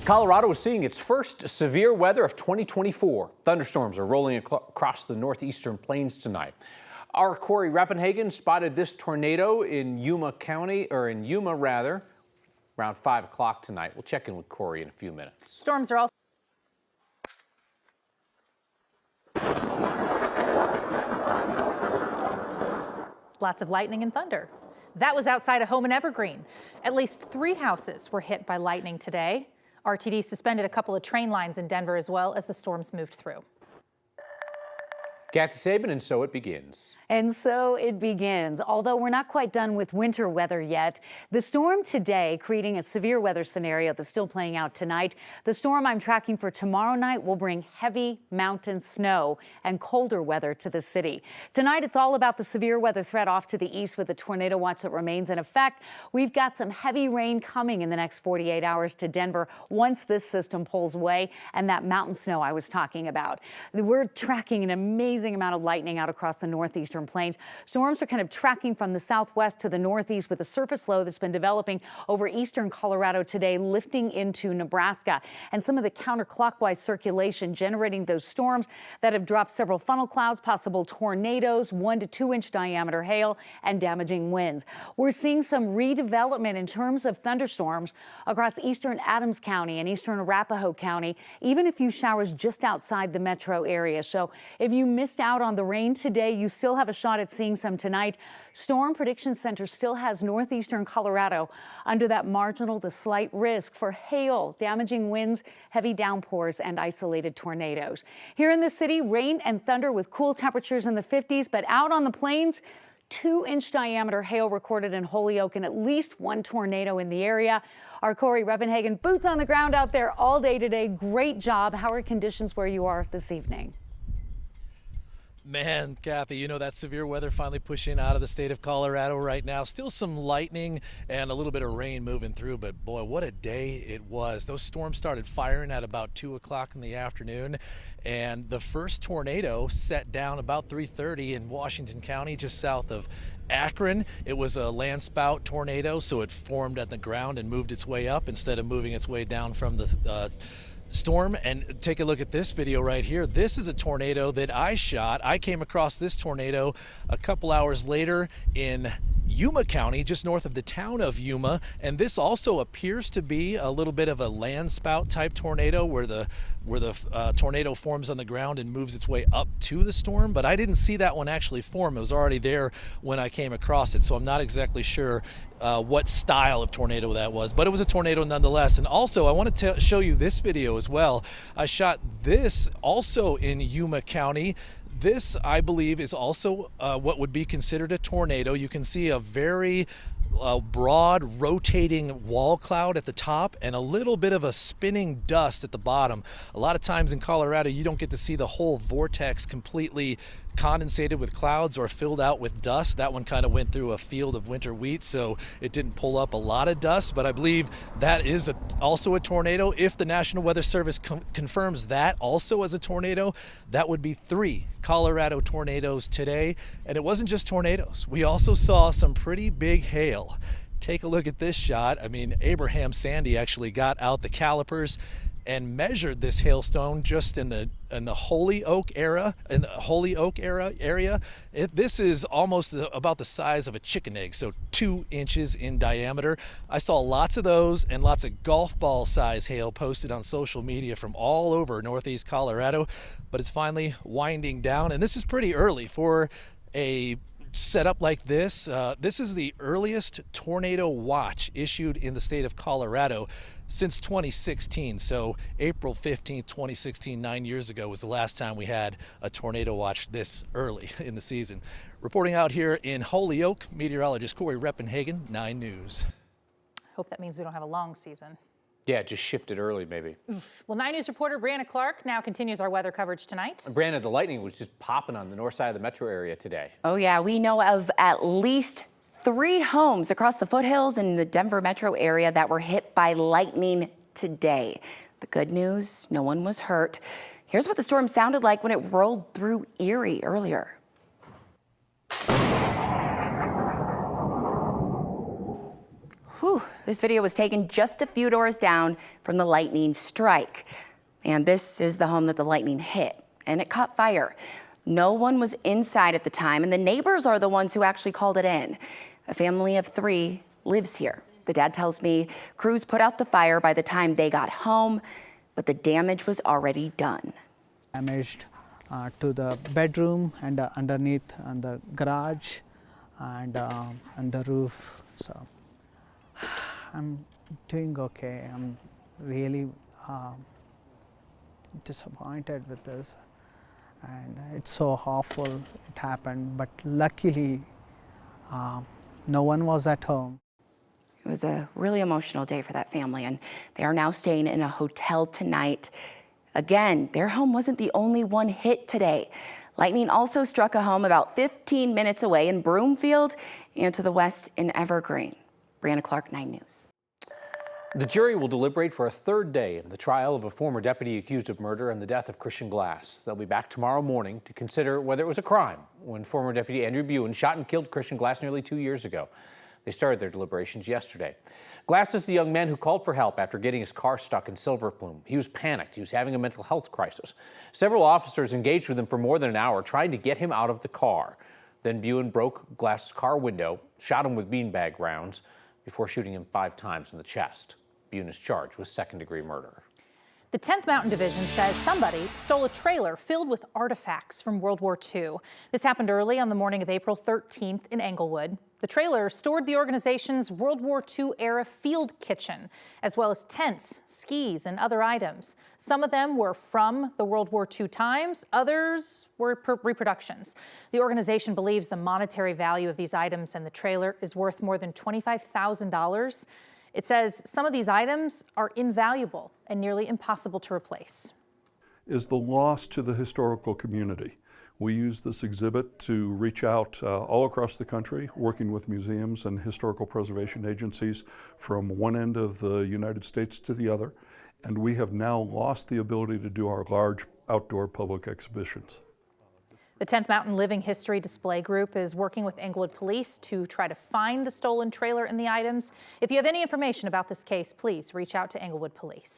Colorado is seeing its first severe weather of 2024. Thunderstorms are rolling across the northeastern plains tonight. Our Corey Rappenhagen spotted this tornado in Yuma County, or in Yuma rather, around 5 o'clock tonight. We'll check in with Corey in a few minutes. Storms are also lots of lightning and thunder. That was outside a home in Evergreen. At least 3 houses were hit by lightning today. RTD suspended a couple of train lines in Denver as well as the storms moved through. Kathy Sabin, and so it begins. And so it begins. Although we're not quite done with winter weather yet, the storm today creating a severe weather scenario that's still playing out tonight. The storm I'm tracking for tomorrow night will bring heavy mountain snow and colder weather to the city. Tonight, it's all about the severe weather threat off to the east with the tornado watch that remains in effect. We've got some heavy rain coming in the next 48 hours to Denver once this system pulls away, and that mountain snow I was talking about. We're tracking an amazing amount of lightning out across the northeastern plains. Storms are kind of tracking from the southwest to the northeast with a surface low that's been developing over eastern Colorado today, lifting into Nebraska, and some of the counterclockwise circulation generating those storms that have dropped several funnel clouds, possible tornadoes, 1 to 2 inch diameter hail, and damaging winds. We're seeing some redevelopment in terms of thunderstorms across eastern Adams County and eastern Arapahoe County, even a few showers just outside the metro area. So if you missed out on the rain today, you still have a shot at seeing some tonight. Storm Prediction Center still has northeastern Colorado under that marginal to slight risk for hail, damaging winds, heavy downpours, and isolated tornadoes. Here in the city, rain and thunder with cool temperatures in the 50s, but out on the plains, 2-inch diameter hail recorded in Holyoke and at least 1 tornado in the area. Our Corey Rappenhagen, boots on the ground out there all day today. Great job. How are conditions where you are this evening? Man, Kathy, you know, that severe weather finally pushing out of the state of Colorado right now. Still some lightning and a little bit of rain moving through, but boy, what a day it was. Those storms started firing at about 2 o'clock in the afternoon, and the first tornado set down about 3:30 in Washington County, just south of Akron. It was a land spout tornado, so it formed at the ground and moved its way up instead of moving its way down from the storm. And take a look at this video right here. This is a tornado that I shot. I came across this tornado a couple hours later in Yuma County, just north of the town of Yuma, and this also appears to be a little bit of a land spout type tornado where the tornado forms on the ground and moves its way up to the storm, but I didn't see that one actually form. It was already there when I came across it, so I'm not exactly sure what style of tornado that was, but it was a tornado nonetheless. And also I want to show you this video as well. I shot this also in Yuma County. This, I believe, is also what would be considered a tornado. You can see a very broad rotating wall cloud at the top and a little bit of a spinning dust at the bottom. A lot of times in Colorado, you don't get to see the whole vortex completely condensated with clouds or filled out with dust. That one kind of went through a field of winter wheat, so it didn't pull up a lot of dust, but I believe that is also a tornado. If the National Weather Service confirms that also as a tornado, that would be 3 Colorado tornadoes today. And it wasn't just tornadoes. We also saw some pretty big hail. Take a look at this shot. I mean, Abraham Sandy actually got out the calipers and measured this hailstone just in the Holyoke area. This is almost about the size of a chicken egg, so 2 inches in diameter. I saw lots of those and lots of golf ball size hail posted on social media from all over northeast Colorado, but it's finally winding down, and this is pretty early for a setup like this. This is the earliest tornado watch issued in the state of Colorado since 2016. So April 15th, 2016, 9 years ago, was the last time we had a tornado watch this early in the season. Reporting out here in Holyoke, meteorologist Corey Rappenhagen, 9 News. Hope that means we don't have a long season. Yeah, just shifted early maybe. Well, 9 News reporter Brianna Clark now continues our weather coverage tonight. And Brianna, the lightning was just popping on the north side of the metro area today. Oh yeah, we know of at least 3 homes across the foothills in the Denver metro area that were hit by lightning today. The good news, no one was hurt. Here's what the storm sounded like when it rolled through Erie earlier. Whew. This video was taken just a few doors down from the lightning strike. And this is the home that the lightning hit, and it caught fire. No one was inside at the time, and the neighbors are the ones who actually called it in. A family of 3 lives here. The dad tells me crews put out the fire by the time they got home, but the damage was already done. Damaged to the bedroom and underneath on the garage and the roof. So I'm doing okay. I'm really disappointed with this, and it's so awful it happened, but luckily no one was at home. It was a really emotional day for that family, and they are now staying in a hotel tonight. Again, their home wasn't the only one hit today. Lightning also struck a home about 15 minutes away in Broomfield and to the west in Evergreen. Brianna Clark, 9 News. The jury will deliberate for a 3rd day in the trial of a former deputy accused of murder and the death of Christian Glass. They'll be back tomorrow morning to consider whether it was a crime when former Deputy Andrew Buin shot and killed Christian Glass nearly 2 years ago. They started their deliberations yesterday. Glass is the young man who called for help after getting his car stuck in Silver Plume. He was panicked. He was having a mental health crisis. Several officers engaged with him for more than an hour trying to get him out of the car. Then Buin broke Glass's car window, shot him with beanbag rounds before shooting him 5 times in the chest. Buin is charged with 2nd-degree murder. The 10th Mountain Division says somebody stole a trailer filled with artifacts from World War II. This happened early on the morning of April 13th in Englewood. The trailer stored the organization's World War II-era field kitchen, as well as tents, skis, and other items. Some of them were from the World War II times, others were reproductions. The organization believes the monetary value of these items and the trailer is worth more than $25,000. It says some of these items are invaluable and nearly impossible to replace. Is the loss to the historical community. We use this exhibit to reach out all across the country, working with museums and historical preservation agencies from one end of the United States to the other, and we have now lost the ability to do our large outdoor public exhibitions. The 10th Mountain Living History Display Group is working with Englewood Police to try to find the stolen trailer and the items. If you have any information about this case, please reach out to Englewood Police.